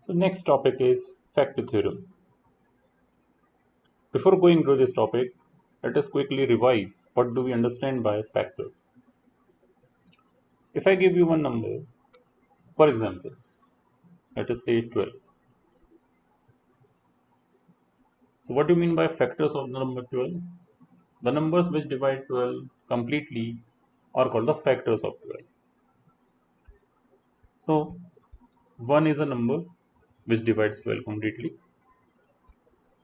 So next topic is factor theorem. Before going through this topic, let us quickly revise what do we understand by factors. If I give you one number, for example, let us say 12. So what do you mean by factors of the number 12? The numbers which divide 12 completely are called the factors of 12. So 1 is a number which divides 12 completely.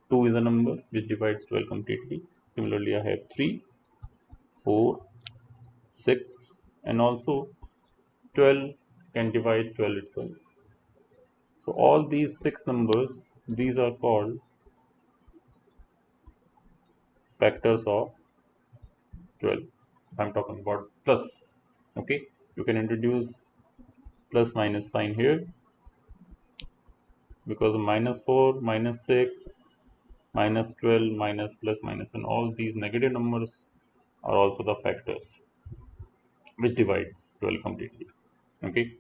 2 is a number which divides 12 completely. Similarly, I have 3, 4, 6, and also 12 can divide 12 itself. So all these 6 numbers, these are called factors of 12. I'm talking about plus. Okay, you can introduce plus minus sign here because minus 4, minus 6, minus 12, minus plus minus, and all these negative numbers are also the factors which divides 12 completely. Okay.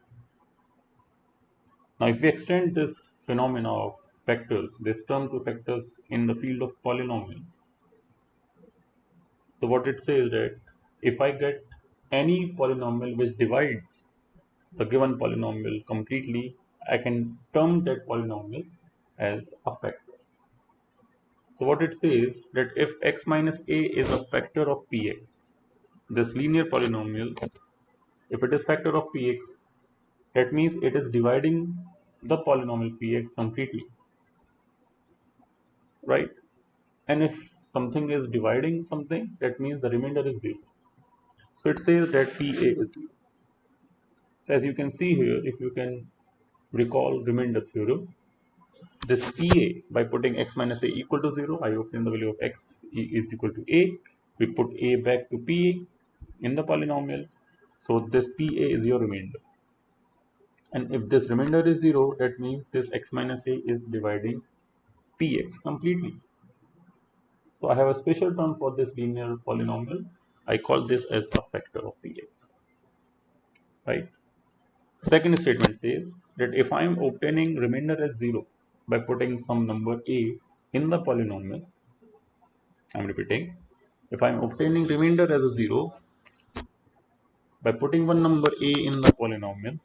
Now, if we extend this phenomena of factors, this term to factors in the field of polynomials, so what it says that if I get any polynomial which divides the given polynomial completely, I can term that polynomial as a factor. So what it says that if x minus a is a factor of px, this linear polynomial, if it is factor of px, that means it is dividing the polynomial px completely, right? And if something is dividing something, that means the remainder is 0. So it says that PA is 0. So as you can see here, if you can recall remainder theorem, this PA, by putting x minus a equal to 0, I obtain the value of x is equal to a. We put a back to PA in the polynomial. So this PA is your remainder. And if this remainder is 0, that means this x minus a is dividing px completely. So I have a special term for this linear polynomial. I call this as a factor of px, right? Second statement says that if I am obtaining remainder as 0 by putting some number a in the polynomial, I am repeating, if I am obtaining remainder as a 0 by putting one number a in the polynomial,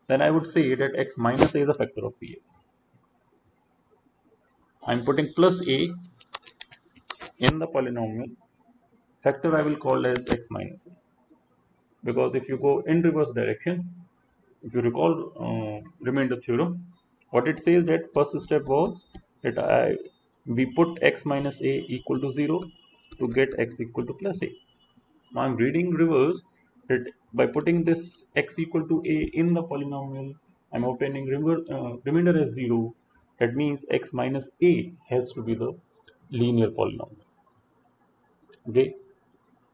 then I would say that x minus a is a factor of px. I am putting plus a in the polynomial, factor I will call as x minus a. Because if you go in reverse direction, if you recall remainder theorem, what it says that first step was that we put x minus a equal to 0 to get x equal to plus a. Now I'm reading reverse that by putting this x equal to a in the polynomial, I'm obtaining remainder as 0. That means x minus a has to be the linear polynomial. Okay,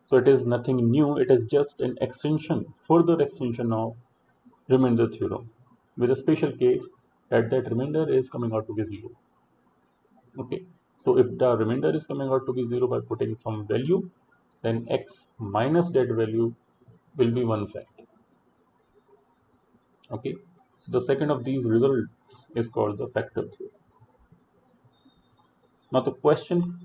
so it is nothing new, it is just an extension, further extension of remainder theorem with a special case that remainder is coming out to be 0. Okay, so if the remainder is coming out to be 0 by putting some value, then x minus that value will be one factor. Okay, so the second of these results is called the factor theorem. Now the question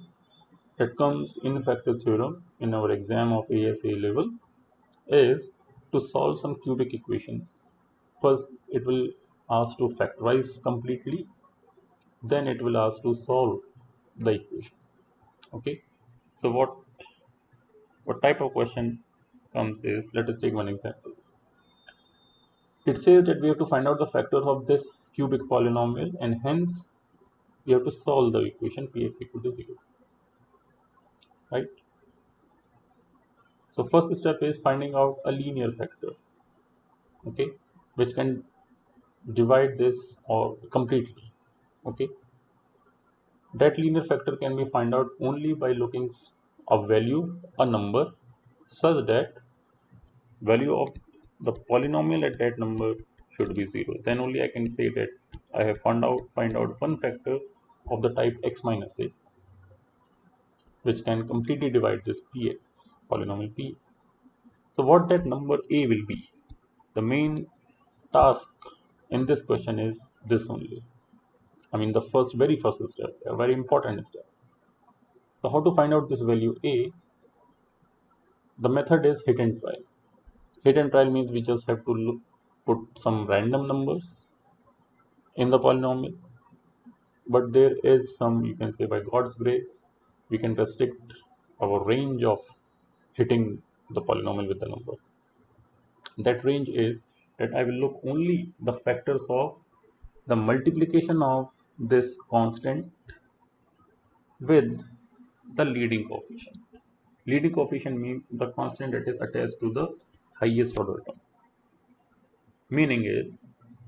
that comes in factor theorem in our exam of ASA level is to solve some cubic equations. First it will ask to factorize completely, then it will ask to solve the equation. Okay, so what type of question comes is, let us take one example. It says that we have to find out the factors of this cubic polynomial, and hence we have to solve the equation px equal to 0, right? So first step is finding out a linear factor, okay, which can divide this or completely. Okay, that linear factor can be found out only by looking a value, a number, such that value of the polynomial at that number should be 0. Then only I can say that I have find out one factor of the type x minus a, which can completely divide this px, polynomial px. So what that number a will be, the main task in this question is this only. I mean the very first step, a very important step. So how to find out this value a? The method is hit and try. Hit and try means we just have to put some random numbers in the polynomial, but there is some, you can say by God's grace, we can restrict our range of hitting the polynomial with the number. That range is that I will look only the factors of the multiplication of this constant with the leading coefficient. Leading coefficient means the constant that is attached to the highest order term. Meaning is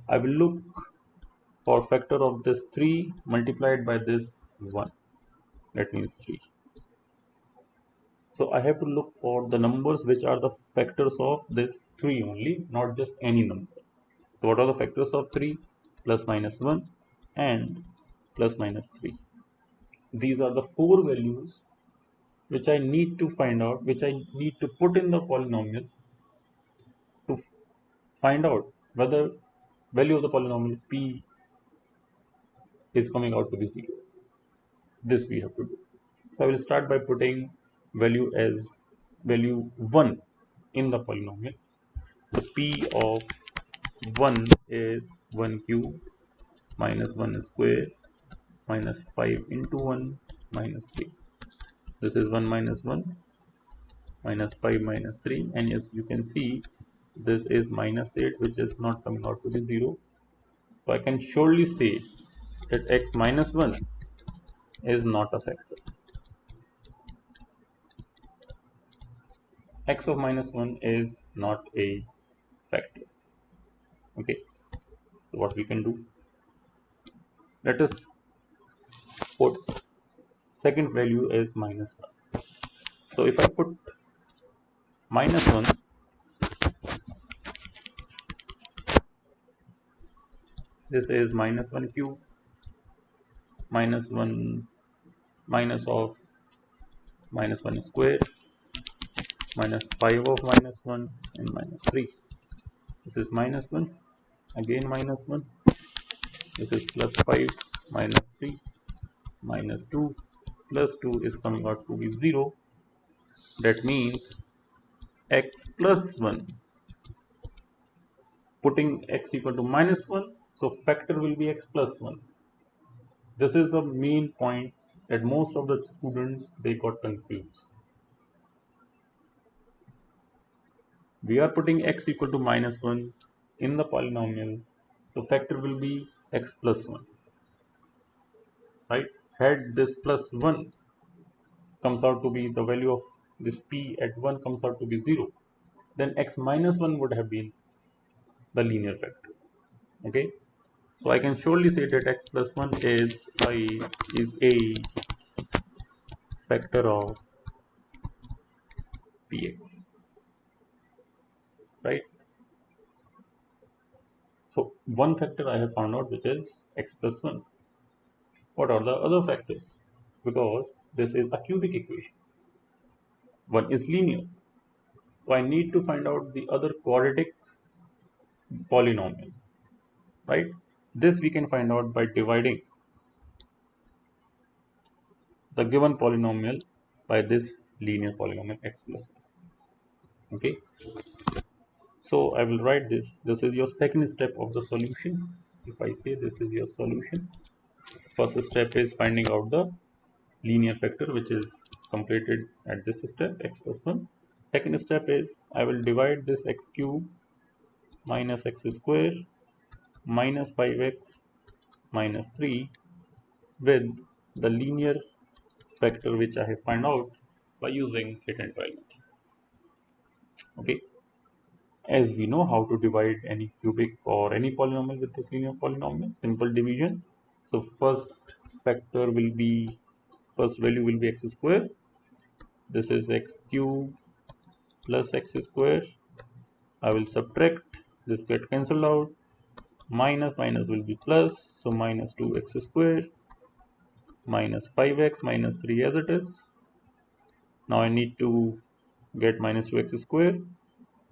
I will look for factor of this 3 multiplied by this 1. That means 3. So I have to look for the numbers which are the factors of this 3 only, not just any number. So what are the factors of 3? Plus minus 1 and plus minus 3. These are the 4 values which I need to find out, which I need to put in the polynomial to find out whether value of the polynomial p is coming out to be 0. This we have to do. So I will start by putting value as value 1 in the polynomial. So p of 1 is 1 cube minus 1 square minus 5 into 1 minus 3. This is 1 minus 1 minus 5 minus 3, and yes, you can see this is minus 8, which is not coming out to be 0. So I can surely say that x minus 1 is not a factor. X of minus 1 is not a factor. Okay, so what we can do, let us put second value is minus 1. So if I put minus 1, this is minus 1 cube minus 1 minus of minus 1 square minus 5 of minus 1 and minus 3. This is minus 1, again minus 1. This is plus 5 minus 3 minus 2 plus 2 is coming out to be 0. That means x plus 1, putting x equal to minus 1, so factor will be x plus 1. This is the main point that most of the students they got confused. We are putting x equal to minus 1 in the polynomial, so factor will be x plus 1, right? Had this plus 1 comes out to be the value of this p at 1 comes out to be 0, then x minus 1 would have been the linear factor. Okay, so I can surely say that x plus 1 is a factor of px, right? So one factor I have found out, which is x plus 1. What are the other factors? Because this is a cubic equation, one is linear, so I need to find out the other quadratic polynomial, right? This we can find out by dividing the given polynomial by this linear polynomial x plus 1. Okay, so I will write this is your second step of the solution. If I say this is your solution, first step is finding out the linear factor, which is completed at this step, x plus 1. Second step is I will divide this x cube minus x square minus 5x minus 3 with the linear factor which I have found out by using hit and try method. Okay, as we know how to divide any cubic or any polynomial with this linear polynomial, simple division. So first factor will be, first value will be x square. This is x cube plus x square. I will subtract, this get cancelled out, minus minus will be plus, so minus 2x square minus 5x minus 3 as it is. Now I need to get minus 2x square,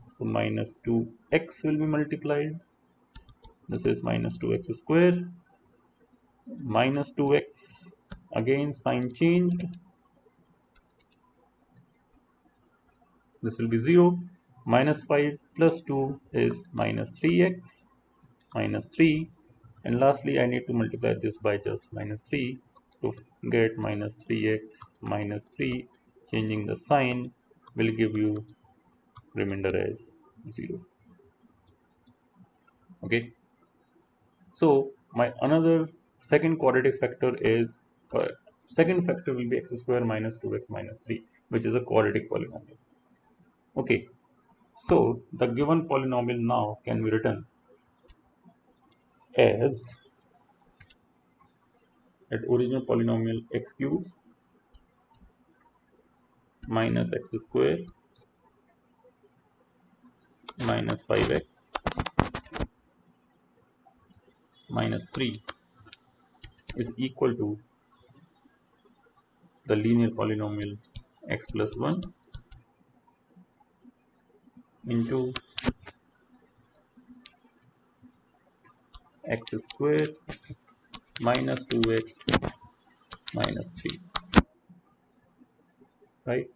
so minus 2x will be multiplied This is minus 2x square minus 2x, again sign changed, this will be 0, minus 5 plus 2 is minus 3x minus 3, and lastly I need to multiply this by just minus 3 to get minus 3x minus 3, changing the sign will give you remainder as 0. Okay, so my another second quadratic factor is second factor will be x square minus 2x minus 3, which is a quadratic polynomial. Okay, so the given polynomial now can be written as that original polynomial x cube minus x square minus 5x minus 3 is equal to the linear polynomial x plus 1 into x square minus 2x minus 3, right?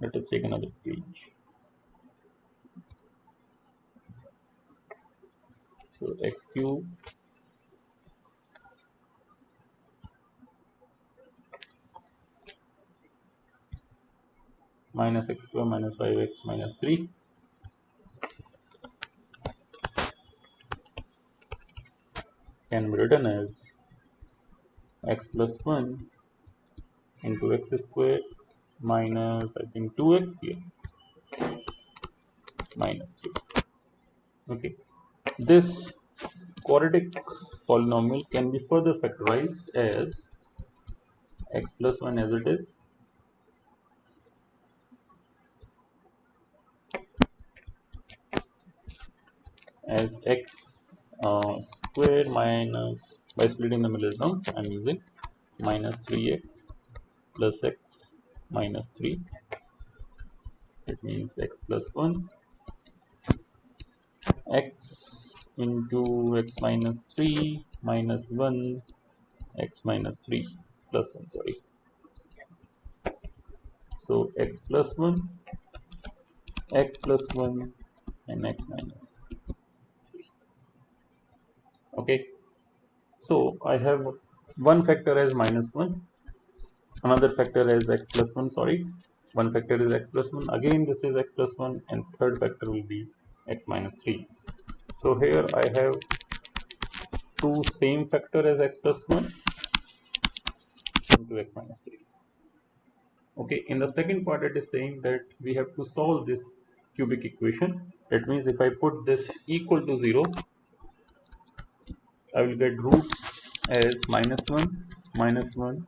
Let us take another page. So x cube minus x square minus 5x minus 3 can be written as x plus 1 into x square minus I think 2x, yes, minus 3. Okay, this quadratic polynomial can be further factorized as x plus 1 as it is as x square minus, by splitting the middle term I'm using minus 3x plus x minus 3, it means x plus 1 x into x minus 3 minus 1 x minus 3 plus 1, sorry. So x plus 1, x plus 1 and x minus 3. Okay, so I have one factor as minus 1, another factor as x plus 1, sorry, one factor is x plus 1, again this is x plus 1, and third factor will be x minus 3. So here I have two same factor as x plus 1 into x minus 3. Okay, in the second part it is saying that we have to solve this cubic equation. That means if I put this equal to 0, I will get roots as minus 1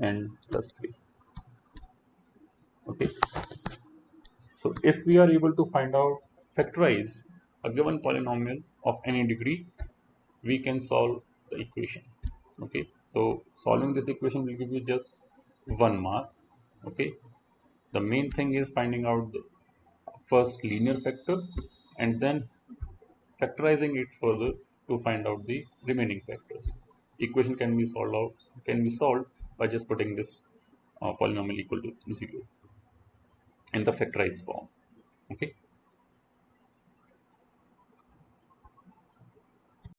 and plus 3. Okay, so if we are able to find out, factorize a given polynomial of any degree, we can solve the equation. Okay, so solving this equation will give you just 1 mark. Okay, the main thing is finding out the first linear factor and then factorizing it further to find out the remaining factors. Equation can be solved by just putting this polynomial equal to 0 in the factorized form. Okay.